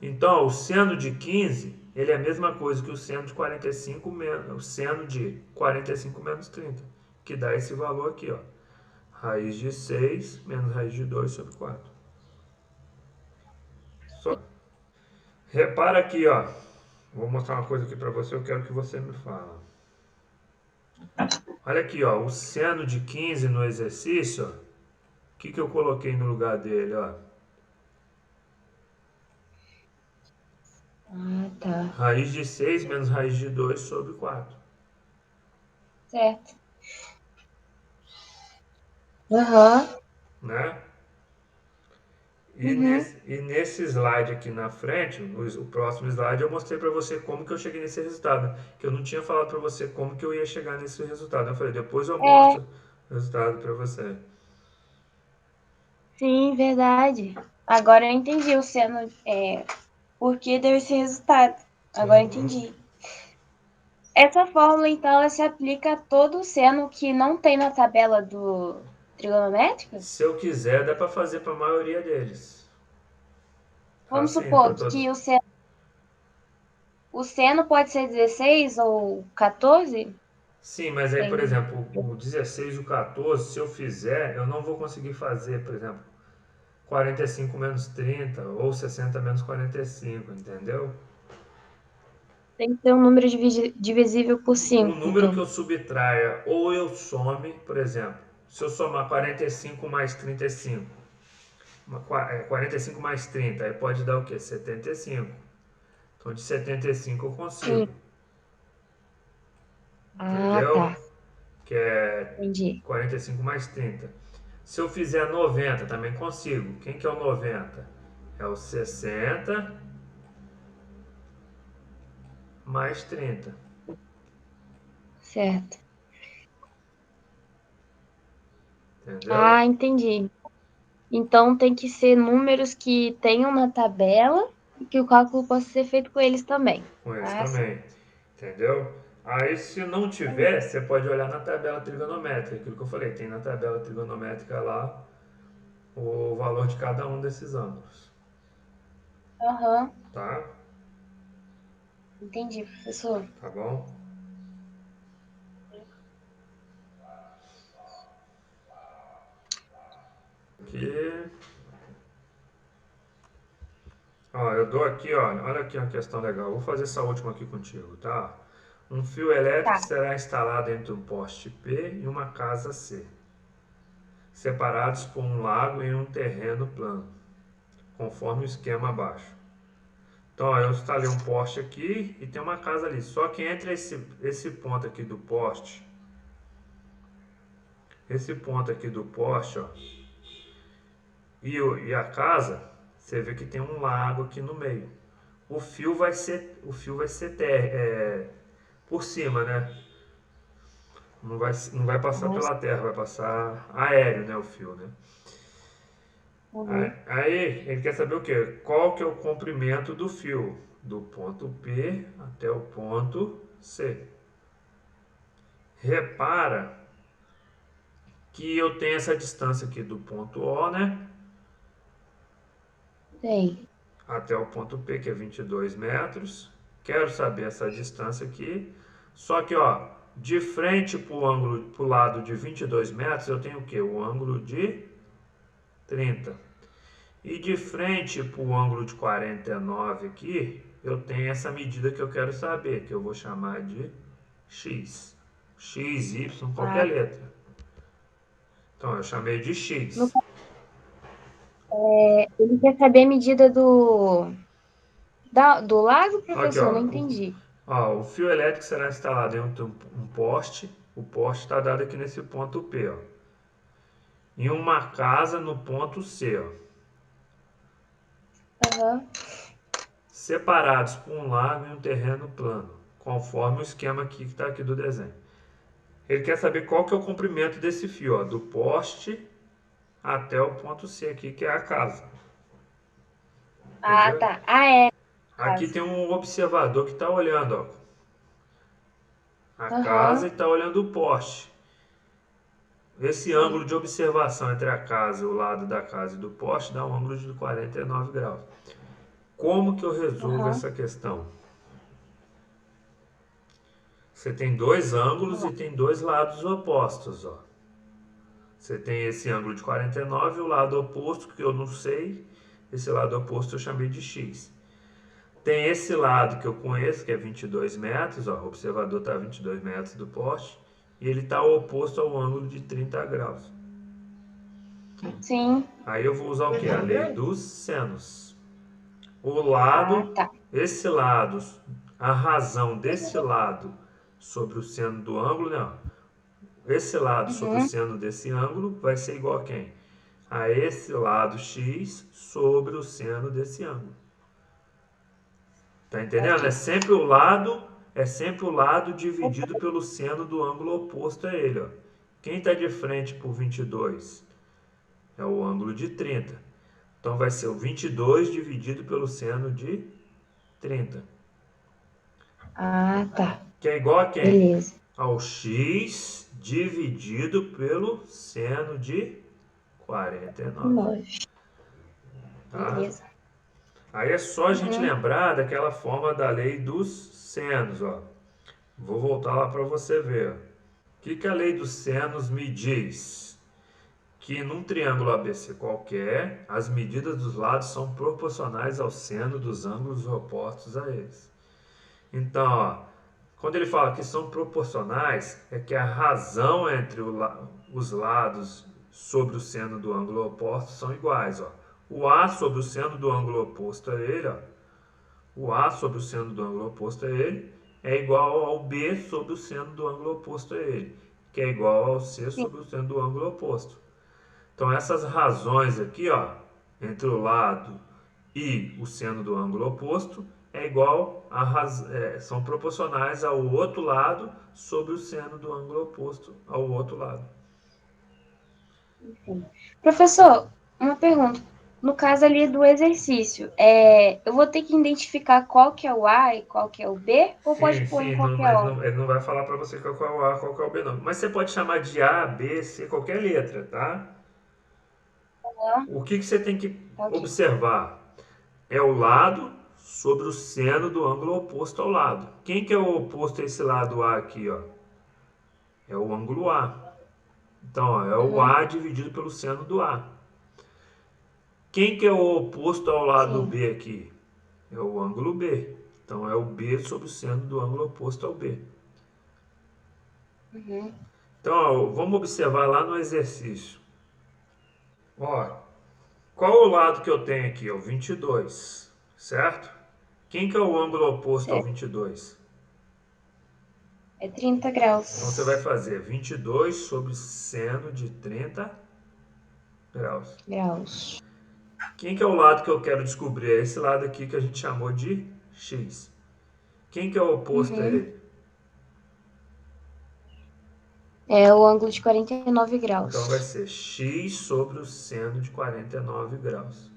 então, o seno de 15, ele é a mesma coisa que o seno de 45 menos, o seno de 45 menos 30, que dá esse valor aqui, ó. Raiz de 6 menos raiz de 2 sobre 4. Só repara aqui, ó. Vou mostrar uma coisa aqui para você, eu quero que você me fale. Olha aqui, ó, o seno de 15 no exercício, ó, o que eu coloquei no lugar dele, ó? Ah, tá. Raiz de 6 menos raiz de 2 sobre 4, Certo. Aham. né? Uhum. E nesse slide aqui na frente, o próximo slide, eu mostrei para você como que eu cheguei nesse resultado. Que eu não tinha falado para você como que eu ia chegar nesse resultado. Eu falei, depois eu É, mostro o resultado para você. sim, verdade. Agora eu entendi o seno, por que deu esse resultado. Agora eu Uhum. entendi. Essa fórmula, então, ela se aplica a todo o seno que não tem na tabela do trigonométrico? Se eu quiser, dá para fazer para a maioria deles. Vamos Assim, para supor todos. que o seno pode ser 16 ou 14? Sim, mas aí, por Tem. exemplo, o 16 e o 14, se eu fizer, eu não vou conseguir fazer, por exemplo, 45 menos 30 ou 60 menos 45, entendeu? Tem que ter um número divisível por Um 5, número que então. eu subtraia ou eu some, por exemplo, se eu somar 45 mais 35, 45 mais 30, aí pode dar o quê? 75. Então de 75 eu Sim. consigo, Ah, entendeu? tá. Que é Entendi. 45 mais 30. Se eu fizer 90, também consigo. Quem que é o 90? É o 60 mais 30, Certo. entendeu? Ah, entendi. Então tem que ser números que tenham na tabela e que o cálculo possa ser feito com eles também. Com eles Ah, sim. também, entendeu? Aí se não tiver, você pode olhar na tabela trigonométrica, aquilo que eu falei, tem na tabela trigonométrica lá o valor de cada um desses ângulos, Aham. tá? Entendi, professor. Tá bom? Aqui, ó, eu dou aqui, ó, olha aqui uma questão legal. Vou fazer essa última aqui contigo, tá? Um fio elétrico Tá. será instalado entre um poste P e uma casa C, separados por um lago e um terreno plano, conforme o esquema abaixo. Então, ó, eu instalei um poste aqui e tem uma casa ali. Só que entre esse ponto aqui do poste, esse ponto aqui do poste, ó, e a casa, você vê que tem um lago aqui no meio. O fio vai ser por cima, né? Não vai passar Nossa. pela terra, vai passar aéreo, né? O fio, né? Aí, Uhum. aí ele quer saber o quê? Qual que é o comprimento do fio? Do ponto P até o ponto C. Repara que eu tenho essa distância aqui do ponto O, né? Tem. Até o ponto P, que é 22 metros. Quero saber essa distância aqui. Só que, ó, de frente para o lado de 22 metros, eu tenho o quê? O ângulo de 30. E de frente para o ângulo de 49 aqui, eu tenho essa medida que eu quero saber, que eu vou chamar de x. X, y, qualquer Ah, letra. Então, eu chamei de no- x. ele quer saber a medida do lago, Aqui, professor? Não ó, entendi. o fio elétrico será instalado em um poste. O poste está dado aqui nesse ponto P, ó. Em uma casa no ponto C, ó. Aham. Separados por um lago e um terreno plano, conforme o esquema aqui que está aqui do desenho. Ele quer saber qual que é o comprimento desse fio, ó, do poste até o ponto C aqui, que é a casa. Ah, Entendeu? tá. Ah, é, no Aqui caso. tem um observador que está olhando, ó, a casa e Aham. está olhando o poste. Esse ângulo Sim. de observação entre a casa, o lado da casa e do poste, dá um ângulo de 49 graus. Como que eu resolvo Aham. essa questão? Você tem dois Vamos ângulos lá. e tem dois lados opostos, ó. Você tem esse ângulo de 49 e o lado oposto, que eu não sei, esse lado oposto eu chamei de x. tem esse lado que eu conheço, que é 22 metros, ó, o observador está a 22 metros do poste, e ele está oposto ao ângulo de 30 graus. Sim. Aí eu vou usar o que? A lei dos senos. O Ah, lado, tá. esse lado, a razão desse lado sobre o seno do ângulo, né? Esse lado sobre o Uhum. seno desse ângulo vai ser igual a quem? A esse lado x sobre o seno desse ângulo. Tá entendendo? Ok. É sempre o lado dividido pelo seno do ângulo oposto a ele, ó. Quem está de frente por 22 é o ângulo de 30. Então vai ser o 22 dividido pelo seno de 30. Ah, tá. Que é igual a quem? Beleza. Ao x dividido pelo seno de 49. 9. Tá? Beleza. Aí é só a gente Uhum. lembrar daquela forma da lei dos senos, ó. Vou voltar lá para você ver. O que a lei dos senos me diz? Que num triângulo ABC qualquer, as medidas dos lados são proporcionais ao seno dos ângulos opostos a eles. Então, ó, quando ele fala que são proporcionais, é que a razão entre os lados sobre o seno do ângulo oposto são iguais. Ó. O A sobre o seno do ângulo oposto a ele, ó, o A sobre o seno do ângulo oposto a ele é igual ao B sobre o seno do ângulo oposto a ele, que é igual ao C Sim. sobre o seno do ângulo oposto. Então essas razões aqui, ó, entre o lado e o seno do ângulo oposto é igual são proporcionais ao outro lado sobre o seno do ângulo oposto ao outro lado. Professor, uma pergunta. No caso ali do exercício, eu vou ter que identificar qual que é o A e qual que é o B, ou pode Sim, pôr em sim, qualquer ordem? ele não vai falar para você qual é o A, qual é o B, não. Mas você pode chamar de A, B, C, qualquer letra, tá? O que você tem que Tá ok. observar é o lado sobre o seno do ângulo oposto ao lado. Quem que é o oposto a esse lado A aqui, ó? É o ângulo A. Então, ó, é o Uhum. A dividido pelo seno do A. Quem que é o oposto ao lado Sim. B aqui? É o ângulo B. Então, é o B sobre o seno do ângulo oposto ao B. Uhum. Então, ó, vamos observar lá no exercício. Ó, qual é o lado que eu tenho aqui? O 22, certo? Quem que é o ângulo oposto ao Certo. 22? É 30 Então, você vai graus. fazer 22 sobre seno de 30 graus. Graus. Quem que é o lado que eu quero descobrir? É esse lado aqui que a gente chamou de x. Quem que é o oposto a Uhum. ele? É o ângulo de 49 Então vai graus. ser x sobre o seno de 49 graus.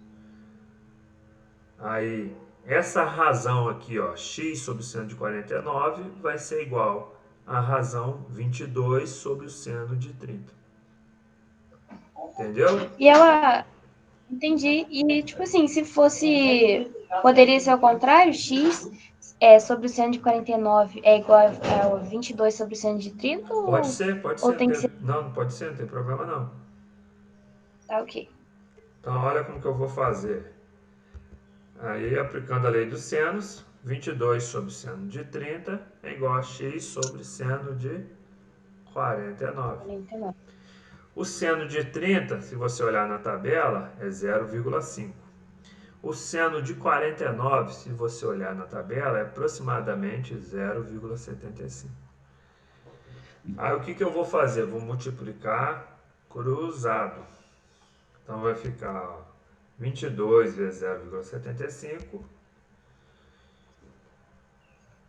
Aí, essa razão aqui, ó, x sobre o seno de 49 vai ser igual à razão 22 sobre o seno de 30. Entendeu? E ela, entendi. E, tipo assim, se fosse. Poderia ser ao contrário? X sobre o seno de 49 é igual a 22 sobre o seno de 30? Pode Ou ser. tem que ser. Não, não pode ser, não tem problema não. Tá, ok. Então, olha como que eu vou fazer. Aí, aplicando a lei dos senos, 22 sobre seno de 30 é igual a x sobre seno de 49. 49. O seno de 30, se você olhar na tabela, é 0,5. O seno de 49, se você olhar na tabela, é aproximadamente 0,75. Aí o que eu vou fazer? Vou multiplicar cruzado. Então vai ficar ó, 22 vezes 0,75.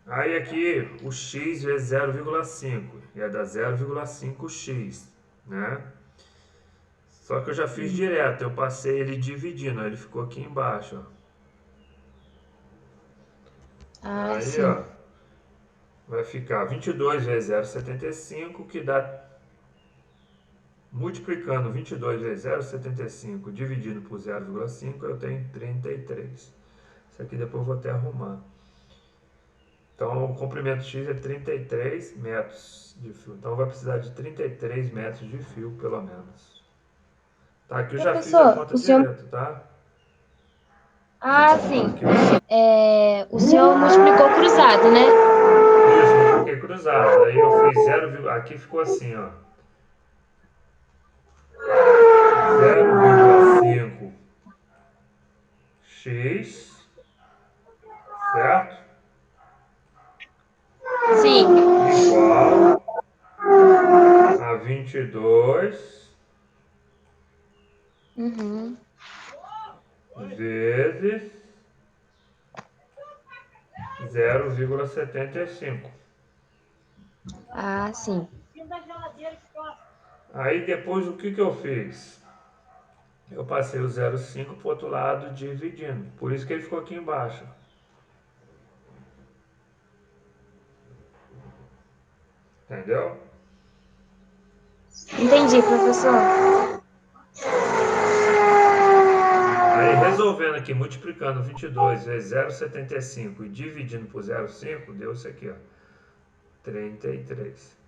Aí aqui o x vezes 0,5 ia dar 0,5x, né? Só que eu já fiz direto, eu passei ele dividindo, ele ficou aqui embaixo, ó. Ah, Aí, sim. ó, vai ficar 22 vezes 0,75, que dá, multiplicando 22 vezes 0,75 dividido por 0,5, eu tenho 33. Isso aqui depois eu vou até arrumar. Então, o comprimento X é 33 metros de fio. Então, vai precisar de 33 metros de fio, pelo menos. Tá, aqui eu já fiz a Professor, conta o senhor. direto, tá? Ah, sim. Aqui, ó. O senhor multiplicou cruzado, né? Isso, multipliquei cruzado. Aí eu fiz 0, aqui ficou assim, ó. 0,5 x, certo? Sim. Igual a 22 Uhum. vezes 0,75. Ah, sim. Aí depois o que eu fiz? Eu passei o 0,5 para o outro lado dividindo. Por isso que ele ficou aqui embaixo. Entendeu? Entendi, professor. Aí resolvendo aqui, multiplicando 22 vezes 0,75 e dividindo por 0,5, deu isso aqui, ó. 33.